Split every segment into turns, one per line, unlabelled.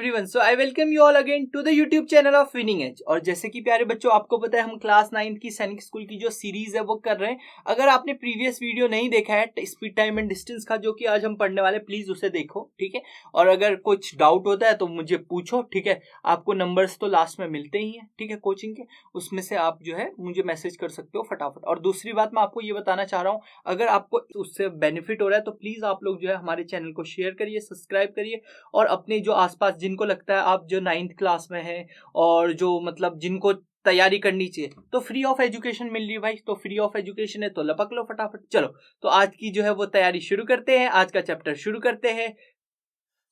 Everyone, so I welcome you all again to the YouTube channel of Winning Edge. और जैसे कि प्यारे बच्चों, आपको पता है हम क्लास 9 की सैनिक स्कूल की जो सीरीज है वो कर रहे हैं। अगर आपने प्रीवियस वीडियो नहीं देखा है स्पीड टाइम एंड डिस्टेंस का, जो कि आज हम पढ़ने वाले, प्लीज उसे देखो, ठीक है। और अगर कुछ डाउट होता है तो मुझे पूछो, ठीक है। आपको नंबर्स तो लास्ट में मिलते ही हैं, ठीक है, कोचिंग के, उसमें से आप जो है मुझे मैसेज कर सकते हो फटाफट। और दूसरी बात मैं आपको ये बताना चाह रहा हूँ, अगर आपको उससे बेनिफिट हो रहा है तो प्लीज आप लोग जो है हमारे चैनल को शेयर करिए, सब्सक्राइब करिए। और अपने जो आसपास जिनको लगता है आप जो 9th क्लास में हैं और जो मतलब जिनको तैयारी करनी चाहिए, तो फ्री ऑफ एजुकेशन मिल रही है भाई, तो फ्री ऑफ एजुकेशन है तो लपक लो फटाफट। चलो, तो आज की जो है वो तैयारी शुरू करते हैं, आज का चैप्टर शुरू करते हैं।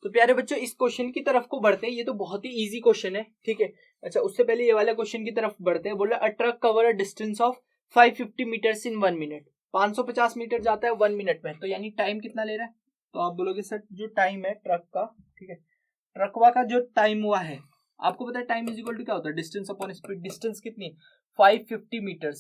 तो प्यारे बच्चों, इस क्वेश्चन की तरफ को बढ़ते हैं। ये तो बहुत ही इजी क्वेश्चन है, ठीक है। अच्छा, उससे पहले ये वाला क्वेश्चन की तरफ बढ़ते हैं। बोला a truck cover a distance of 550 metres in 1 minute. 550 metre जाता है 1 मिनट में, तो यानी टाइम कितना ले रहा है? तो आप बोलोगे सर जो टाइम है ट्रक का, ठीक है, ट्रकवा का जो टाइम हुआ है, आपको पता है टाइम इज इक्वल टू क्या होता है? Distance upon speed. डिस्टेंस कितनी है? 550 मीटर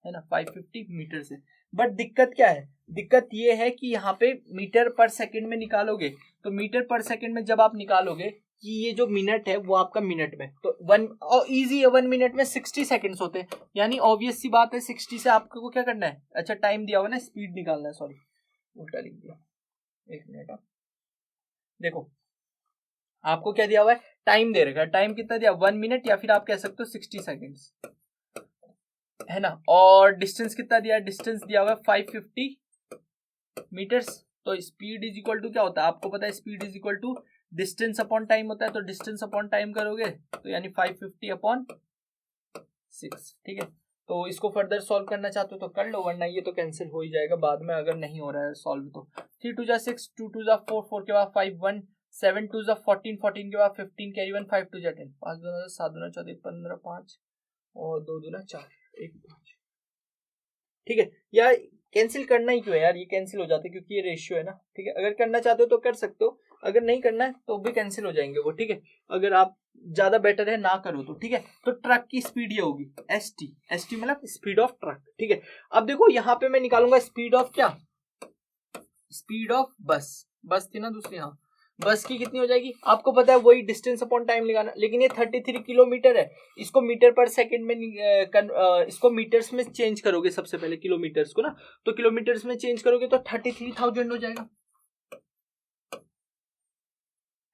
है ना, 550 मीटर से। बट दिक्कत क्या है? दिक्कत ये है कि यहाँ पे मीटर पर सेकंड में निकालोगे, तो मीटर पर सेकंड में जब आप निकालोगे कि ये जो मिनट है वो आपका मिनट में, तो वन इजी है, 1 मिनट में 60 सेकंड्स होते हैं। यानी ऑब्वियस सी बात है 60 से आपको क्या करना है? अच्छा, टाइम दिया हुआ ना, स्पीड निकालना है, सॉरी उल्टा लिख दिया, एक मिनट। देखो आपको क्या दिया हुआ है? टाइम दे रखा है। टाइम कितना दिया? 1 मिनट, या फिर आप कह सकते हो 60 सेकेंड्स, है ना। और डिस्टेंस कितना दिया? डिस्टेंस दिया हुआ है 550 मीटर्स। तो स्पीड इज इक्वल टू क्या होता है? आपको पता है speed is equal to distance upon time होता है। तो डिस्टेंस अपॉन टाइम करोगे तो यानी 550 अपॉन 6, ठीक है। तो इसको फर्दर सॉल्व करना चाहते हो तो कर लो, वरना ये तो कैंसिल हो ही जाएगा बाद में अगर नहीं हो रहा है सॉल्व। तो 3 2 जा 6, 2 2 जा 4, 4 के बाद 5 1, 7 2 जा 14, 14 के बाद 15 कैरी 1, 5 2 जा 10, 5 2 जा 7 2 14, 15 5 और 2 2 4, 1 5, ठीक है। या कैंसिल करना ही क्यों है यार, ये कैंसिल हो जाते क्योंकि ये रेशियो है ना, ठीक है। अगर करना चाहते हो तो कर सकते हो, अगर नहीं करना है तो भी कैंसिल हो जाएंगे वो, ठीक है। अगर आप ज्यादा बेटर है ना करो तो, ठीक है। तो ट्रक की स्पीड ये होगी एसटी। एसटी मतलब स्पीड ऑफ ट्रक, ठीक है। अब देखो यहाँ पे मैं निकालूंगा स्पीड ऑफ क्या? स्पीड ऑफ बस। बस थी ना दूसरी, हाँ। बस की कितनी हो जाएगी? आपको पता है वही डिस्टेंस अपॉन टाइम लगाना, लेकिन ये 33 किलोमीटर है। इसको मीटर पर सेकंड में इसको मीटर्स में चेंज करोगे सबसे पहले, किलोमीटर्स को ना, तो किलोमीटर्स में चेंज करोगे तो 33,000 हो जाएगा,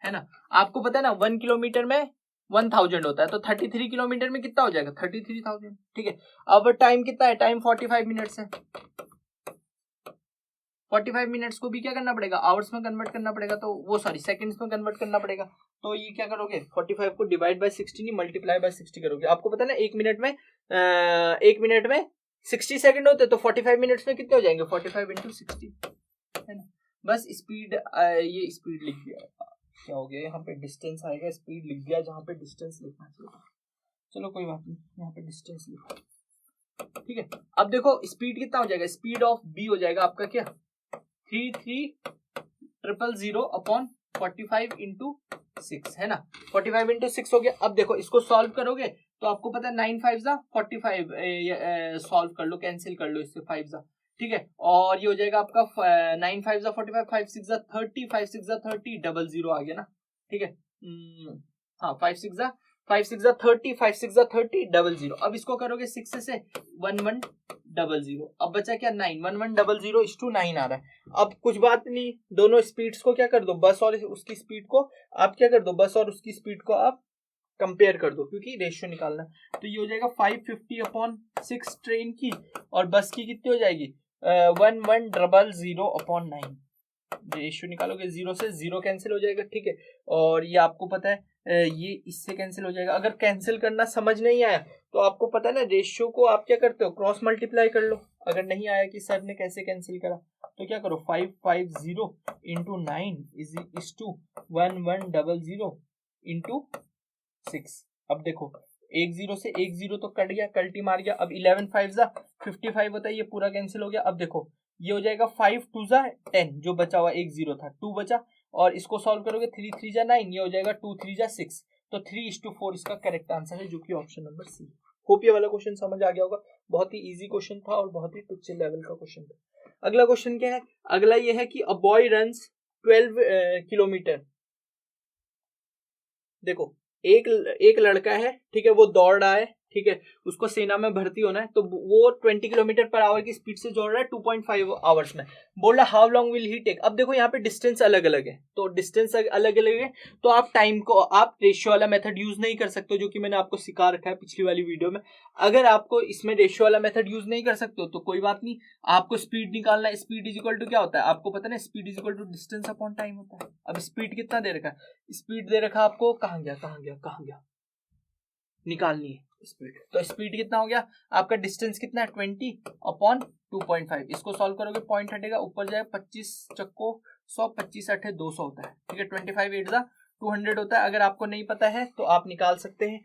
है ना। आपको पता है ना 1 किलोमीटर में 1000 होता है, तो 33 किलोमीटर में कितना हो जाएगा? 33,000, ठीक है। अब टाइम कितना है? टाइम 45 मिनट्स है। 45 मिनट्स को भी क्या करना पड़ेगा? आवर्स में कन्वर्ट करना पड़ेगा, तो वो सॉरी सेकंड्स में कन्वर्ट करना पड़ेगा। तो ये क्या करोगे? 45 को डिवाइड बाय 60 नहीं, मल्टीप्लाई बाय 60 करोगे। आपको पता है ना एक मिनट में 60 सेकंड होते, तो 45 मिनट्स में कितने हो जाएंगे? 45 इंटू 60, है ना। बस स्पीड, ये स्पीड लिख दिया, क्या हो गया यहाँ पे? डिस्टेंस आएगा, स्पीड लिख दिया जहाँ पे डिस्टेंस लिखना चाहिए। चलो कोई बात नहीं, यहाँ पे डिस्टेंस लिखा, ठीक है। अब देखो स्पीड कितना हो जाएगा? स्पीड ऑफ बी हो जाएगा आपका क्या? 33,000 अपॉन 45 इंटू 6, है ना। 45 इंटू 6 हो गया। अब देखो इसको सॉल्व करोगे तो आपको पता है 9 5 जा 45, सॉल्व कर लो, कैंसिल कर लो इससे 5 जा, ठीक है। और ये हो जाएगा आपका 9 5 जा 45, 5 6 जा 30, 5 6 जा 30, 00 आ गया ना, ठीक है। हाँ 5 6 जा 30, 5 6 जा 30, 00। अब इसको करोगे 6 से 1 1 00। अब बचा क्या? 9, 1 1 00 इस टू 9 आ रहा है। अब कुछ बात नहीं, दोनों स्पीड्स को क्या कर दो? बस और उसकी स्पीड को आप क्या कर दो? बस और उसकी स्पीड को आप कंपेयर कर दो, क्योंकि रेशियो निकालना है। तो ये हो जाएगा 550 अपॉन 6 ट्रेन की, और बस की कितनी हो जाएगी? 1100 अपॉन 9। रेशियो निकालोगे, 0 से 0 कैंसिल हो जाएगा, ठीक है। और ये आपको पता है ये इससे कैंसिल हो जाएगा। अगर कैंसिल करना समझ नहीं आया तो आपको पता है ना, रेशियो को आप क्या करते हो? क्रॉस मल्टीप्लाई कर लो। अगर नहीं आया कि सर ने कैसे कैंसिल करा, तो क्या करो? 550 इंटू 9 इज टू 1100 इंटू 6। अब देखो 10 से 10 तो कट गया, कल्टी मार गया। अब 11 5 जा 55 होता है, ये पूरा कैंसिल हो गया। अब देखो ये हो जाएगा 5 2 जा 10, जो बचा हुआ 10 था, 2 बचा। और इसको सॉल्व करोगे 3 3 जा 9, ये हो जाएगा 2 3 जा 6। तो 3:4 इसका करेक्ट आंसर है, जो कि ऑप्शन नंबर सी। होप ये वाला क्वेश्चन समझ आ गया होगा। बहुत ही इजी क्वेश्चन था और बहुत ही टुच्चे लेवल का क्वेश्चन था। अगला क्वेश्चन क्या है? अगला ये है कि अ बॉय रन्स 12 किलोमीटर देखो एक एक लड़का है, ठीक है, वो दौड़ रहा है, ठीक है, उसको सेना में भर्ती होना है, तो वो 20 किलोमीटर पर आवर की स्पीड से दौड़ रहा है 2.5 आवर्स में। बोल रहा how long will he take. अब देखो यहाँ पे डिस्टेंस अलग अलग है, तो डिस्टेंस अलग अलग है, तो आप टाइम को आप रेशियो वाला मेथड यूज नहीं कर सकते, जो कि मैंने आपको सिखा रखा है पिछली वाली वीडियो में। अगर आपको इसमें रेशियो वाला मेथड यूज नहीं कर सकते हो तो कोई बात नहीं, आपको स्पीड निकालना है। स्पीड इज इक्वल टू क्या होता है आपको पता है, speed is equal to distance upon time होता है। अब स्पीड कितना दे रखा है, स्पीड दे रखा आपको, कहाँ गया, निकालनी है स्पीड, तो स्पीड कितना हो गया आपका, डिस्टेंस कितना है 20 अपॉन 2.5। इसको सॉल्व करोगे पॉइंट हटेगा, ऊपर जाए 25 चक्को 100, 25 8 200 होता है, ठीक है, 25 8 200 होता है। अगर आपको नहीं पता है तो आप निकाल सकते हैं,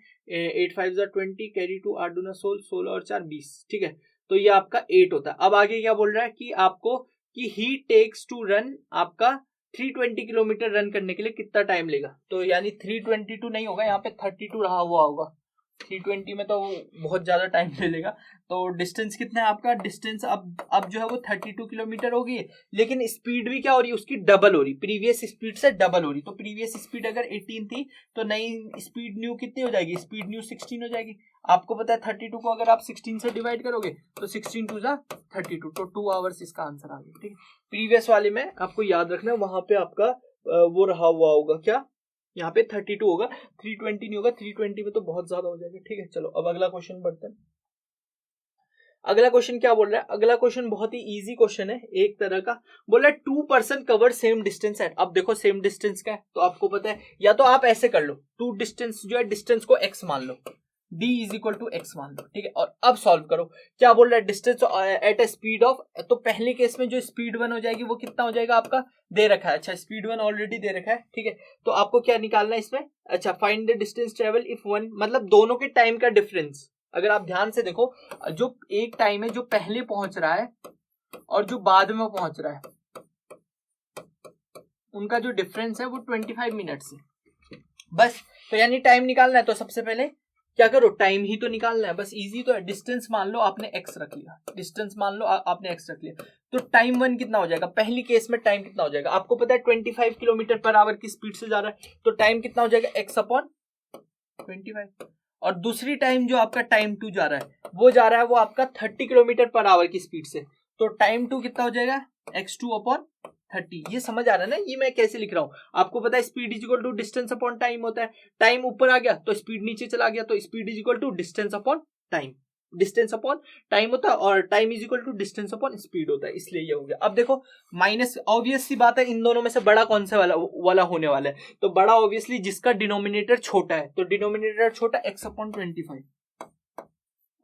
8 5 20 कैरी टू आर्डुइनो 16 और 4 20, ठीक है, तो ये आपका 8 होता है। अब आगे क्या बोल रहा है कि आपको कि ही टेक्स टू रन आपका 320 किलोमीटर रन करने के लिए कितना टाइम लेगा, तो यानी 322 नहीं होगा, यहाँ पे 32 रहा हुआ होगा, 320 में तो बहुत ज्यादा टाइम ले लेगा। तो डिस्टेंस कितना है आपका, डिस्टेंस अब जो है वो 32 किलोमीटर होगी, लेकिन स्पीड भी क्या हो रही है उसकी, डबल हो रही, प्रीवियस स्पीड से डबल हो रही। तो प्रीवियस स्पीड अगर 18 थी तो नई स्पीड न्यू कितनी हो जाएगी, स्पीड न्यू 16 हो जाएगी। आपको पता है 32 को अगर आप 16 से डिवाइड करोगे तो 16 2 जा 32, तो 2 आवर्स इसका आंसर आ गया, ठीक है। प्रीवियस वाले में आपको याद रखना वहां पे आपका वो रहा हुआ होगा क्या, यहाँ पे 32 होगा, 320 नहीं होगा, 320 में तो बहुत ज्यादा हो जाएगा, ठीक है। चलो अब अगला क्वेश्चन बढ़ते हैं। अगला क्वेश्चन क्या बोल रहा है, अगला क्वेश्चन बहुत ही इजी क्वेश्चन है, एक तरह का बोल रहा है 2 person cover same distance at. अब देखो सेम डिस्टेंस का है तो आपको पता है, या तो आप ऐसे कर लो, टू डिस्टेंस जो है डिस्टेंस को x मान लो, d is equal to x मान लो, ठीक है, और अब सॉल्व करो। क्या बोल रहा है, distance at a speed of, तो पहले केस में जो स्पीड 1 हो जाएगी वो कितना हो जाएगा आपका, दे रखा है, अच्छा स्पीड 1 ऑलरेडी दे रखा है, ठीक है, तो आपको क्या निकालना है इसमें, अच्छा find the distance travel if 1, मतलब दोनों के टाइम का डिफरेंस। अगर आप ध्यान से देखो, जो एक टाइम है जो पहले पहुंच रहा है और जो बाद में पहुंच रहा है, उनका जो डिफरेंस है वो 25 मिनट्स है बस। तो यानी टाइम निकालना है तो सबसे पहले क्या करो, टाइम ही तो निकालना है, बस इजी तो है। डिस्टेंस मान लो आपने x रख लिया, डिस्टेंस मान लो आपने x रख लिया, तो टाइम 1 कितना हो जाएगा, पहली केस में टाइम कितना हो जाएगा आपको पता है 25 किलोमीटर पर आवर की स्पीड से जा रहा है, तो टाइम कितना हो जाएगा x अपॉन 25। और दूसरी टाइम जो आपका टाइम 2 जा रहा है वो जा रहा है वो आपका 30 किलोमीटर पर आवर की स्पीड से, तो टाइम 2 कितना हो जाएगा x2 अपॉन 30। ये समझ आ रहा है ना, ये मैं कैसे लिख रहा हूं, आपको पता है speed is equal to distance upon time होता है, टाइम ऊपर आ गया तो स्पीड नीचे चला गया, तो speed is equal to distance upon time, distance upon time होता है, और time is equal to distance upon speed होता है, इसलिए ये हो गया। अब देखो माइनस, ऑब्वियस सी बात है इन दोनों में से बड़ा कौन सा वाला होने वाला है, तो बड़ा ऑब्वियसली जिसका डिनोमिनेटर छोटा है, तो डिनोमिनेटर छोटा x अपॉन 25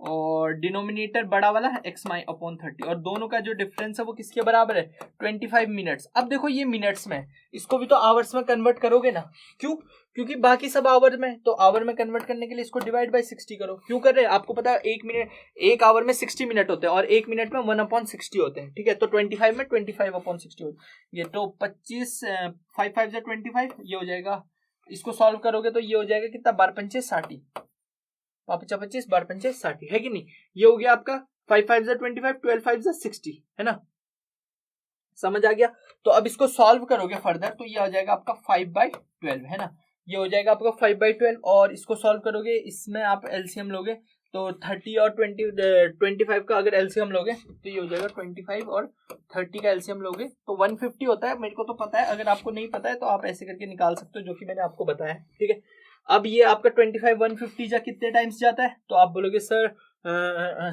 और डिनोमिनेटर बड़ा वाला है x अपॉन 30, और दोनों का जो डिफरेंस है वो किसके बराबर है 25 मिनट्स। अब देखो ये मिनट्स में, इसको भी तो आवर्स में कन्वर्ट करोगे ना, क्यों, क्योंकि बाकी सब आवर में, तो आवर में कन्वर्ट करने के लिए इसको डिवाइड बाय 60 करो। क्यों कर रहे हैं, आपको पता है एक आवर में 60 मिनट होते हैं और एक मिनट में 1/60 होते हैं, ठीक है, तो 25 में 25/60 होते हैं, ये तो 25 5 5 25 ये हो जाएगा, इसको सॉल्व करोगे तो ये हो जाएगा कितना 12 5 60, 25 12 5 60 है कि नहीं, ये हो गया आपका 5 5 25 12 5 60 है ना, समझ आ गया। तो अब इसको सॉल्व करोगे फर्दर तो ये आ जाएगा आपका 5/12 है ना, ये हो जाएगा आपका 5/12, और इसको सॉल्व करोगे इसमें आप एलसीएम लोगे तो 30 और 25 का अगर एलसीएम लोगे तो ये हो जाएगा 25 और 30 का एलसीएम लोगे तो 150 होता है, मेरे को तो पता है, अगर आपको नहीं पता है तो आप ऐसे करके निकाल सकते हो जो कि मैंने आपको बताया, ठीक है। अब ये आपका 25 150 जा कितने टाइम्स जाता है, तो आप बोलोगे सर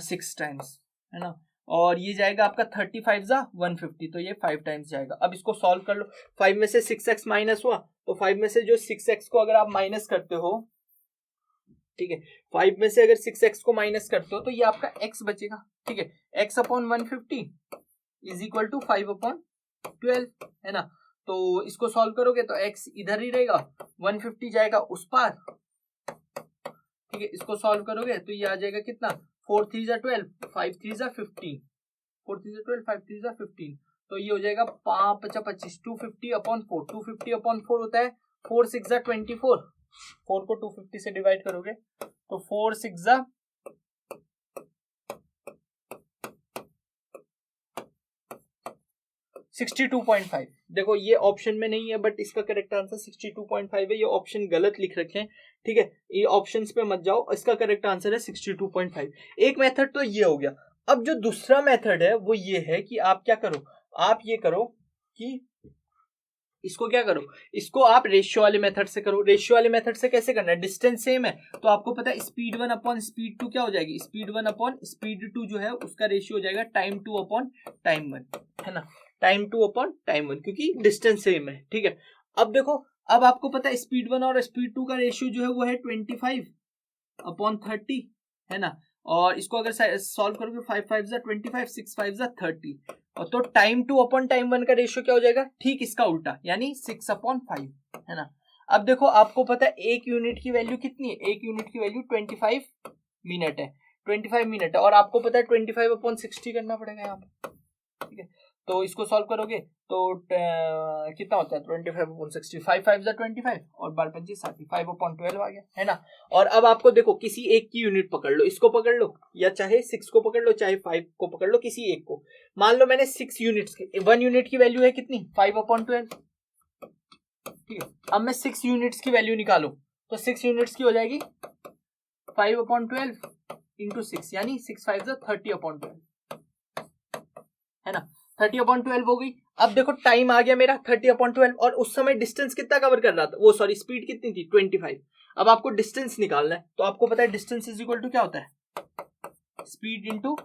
6 टाइम्स है ना, और ये जाएगा आपका 35 जा 150, तो ये 5 टाइम्स जाएगा। अब इसको सॉल्व कर लो, 5 में से 6x माइनस हुआ, तो 5 में से जो 6x को अगर आप माइनस करते हो, ठीक है, 5 में से अगर 6x को माइनस करते हो तो ये आपका x बचेगा, ठीक है, x upon 150 is equal to 5/12 है ना, तो इसको सॉल्व करोगे तो x इधर ही रहेगा, 150 जाएगा उस पार, ठीक है, इसको सॉल्व करोगे तो ये आ जाएगा कितना 4 3 जा 12 5 3 जा 15, 4 3 जा 12 5 3 जा 15, तो ये हो जाएगा 5 5 25 250 अपॉन 4, 250 अपॉन 4 होता है 4 6 जा 24, 4 को 250 से डिवाइड करोगे तो 4 6 जा 62.5। देखो ये ऑप्शन में नहीं है बट इसका करेक्ट आंसर 62.5 है। ये ऑप्शन गलत लिख रखे हैं, ठीक है, ये ऑप्शंस पे मत जाओ, इसका करेक्ट आंसर है 62.5। एक मेथड तो ये हो गया। अब जो दूसरा मेथड है वो ये है कि आप क्या करो, आप ये करो कि इसको क्या करो, इसको आप रेशियो वाले मेथड से करो। रेशियो वाले मेथड से कैसे करना है, डिस्टेंस सेम है तो आपको पता है स्पीड 1 अपॉन स्पीड 2 क्या हो जाएगी, स्पीड 1 अपॉन स्पीड 2 जो है उसका रेशियो हो जाएगा टाइम 2 अपॉन टाइम 1, है ना, टाइम 2 अपॉन टाइम 1, क्योंकि डिस्टेंस सेम है, ठीक है। अब देखो, अब आपको पता है स्पीड 1 और स्पीड 2 का रेशियो जो है वो है 25 अपॉन 30, है ना, और इसको अगर सॉल्व करोगे 5 5 जा 25, 6 5 जा 30, और तो टाइम 2 अपॉन टाइम 1 का रेशियो क्या हो जाएगा, ठीक इसका उल्टा, यानी 6 अपॉन 5, है ना। अब देखो आपको पता है एक यूनिट की वैल्यू कितनी है, एक यूनिट की वैल्यू 25 मिनट है, 25 मिनट है, और आपको पता है 25 अपॉन 60 करना पड़ेगा यहाँ पे, ठीक है। तो इसको सॉल्व करोगे तो कितना होता है 25 अपॉन 60, 5 5 जा 25 और 12 25 30, 5 अपॉन 12 आ गया, है ना। और अब आपको देखो किसी एक की यूनिट पकड़ लो, इसको पकड़ लो या चाहे 6 को पकड़ लो चाहे 5 को पकड़ लो, किसी एक को। मान लो मैंने 6 यूनिट्स की, 1 यूनिट की वैल्यू है कितनी 5 अपॉन 12, ठीक है। अब मैं 6 यूनिट्स की वैल्यू निकालू तो 6 यूनिट्स की हो जाएगी 5 अपॉन 12 इंटू 6, यानी 6 5 जा 30 अपॉन 12, है ना, 30 अपॉन 12 हो गई। अब देखो टाइम आ गया मेरा 30 अपॉन 12, और उस समय डिस्टेंस कितना कवर कर रहा था, वो सॉरी स्पीड कितनी थी 25। अब आपको डिस्टेंस निकालना है तो आपको पता है डिस्टेंस इज इक्वल टू क्या होता है, स्पीड इंटू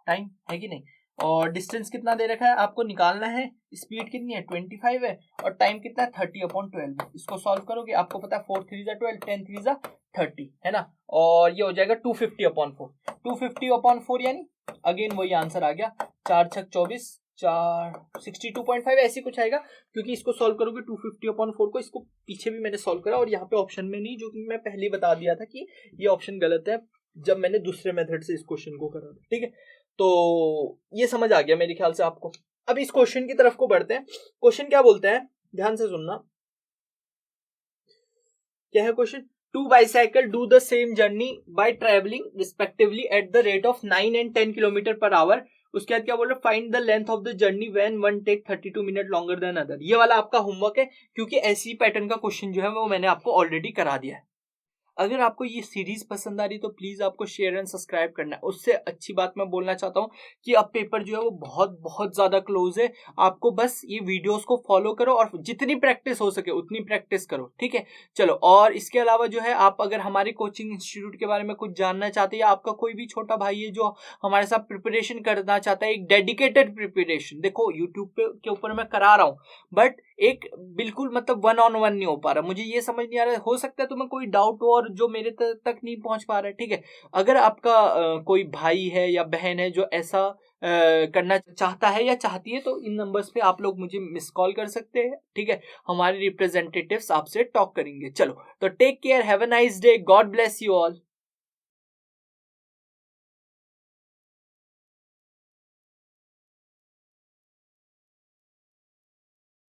टाइम, है कि नहीं। और डिस्टेंस कितना दे रखा है आपको निकालना है, स्पीड कितनी है 25 है और टाइम कितना है 30 अपॉन 12। इसको सॉल्व करोगे आपको पता है 4 3 जा 12, 10 3 जा 30, है ना, और ये हो जाएगा 250 अपॉन 4, 250 अपॉन 4 यानी अगेन वही आंसर आ गया, 4 6 24, 62.5 ऐसी कुछ आएगा, क्योंकि इसको सॉल्व करोगे 250 अपॉन 4 को, इसको पीछे भी मैंने सॉल्व करा और यहाँ पे ऑप्शन में नहीं, जो कि मैं पहले बता दिया था कि ये ऑप्शन गलत है जब मैंने दूसरे मेथड से इस क्वेश्चन को करा था, ठीक है। तो ये समझ आ गया मेरे ख्याल से आपको। अब इस क्वेश्चन की तरफ को बढ़ते हैं। क्वेश्चन क्या बोलते हैं, ध्यान से सुनना, क्या है question, 2 bicycle do the same journey by travelling respectively at the rate of 9 and 10 kilometre per hour. उसके बाद क्या बोल रहे, find the length of the journey when one take 32 minute longer than other. ये वाला आपका होमवर्क है, क्योंकि ऐसी पैटर्न का क्वेश्चन जो है वो मैंने आपको ऑलरेडी करा दिया है। अगर आपको ये सीरीज पसंद आ रही तो प्लीज आपको शेयर एंड सब्सक्राइब करना है। उससे अच्छी बात मैं बोलना चाहता हूँ कि अब पेपर जो है वो बहुत बहुत ज्यादा क्लोज है, आपको बस ये वीडियोस को फॉलो करो और जितनी प्रैक्टिस हो सके उतनी प्रैक्टिस करो, ठीक है। चलो, और इसके अलावा जो है आप अगर हमारे कोचिंग इंस्टीट्यूट के बारे में कुछ जानना चाहते हैं या आपका कोई भी छोटा भाई है जो हमारे साथ प्रिपरेशन करना चाहता है, एक डेडिकेटेड प्रिपरेशन, देखो यूट्यूब के ऊपर मैं करा रहा हूँ बट एक बिल्कुल मतलब 1-on-1 नहीं हो पा रहा, मुझे ये समझ नहीं आ रहा है, हो सकता है तुम्हें कोई डाउट हो और जो मेरे तक नहीं पहुंच पा रहा है, ठीक है। अगर आपका कोई भाई है या बहन है जो ऐसा करना चाहता है या चाहती है तो इन नंबर्स पे आप लोग मुझे मिस कॉल कर सकते हैं, ठीक है। हमारे रिप्रेजेंटेटिव्स आपसे टॉक करेंगे। चलो, तो take care, have a nice day, God bless you all.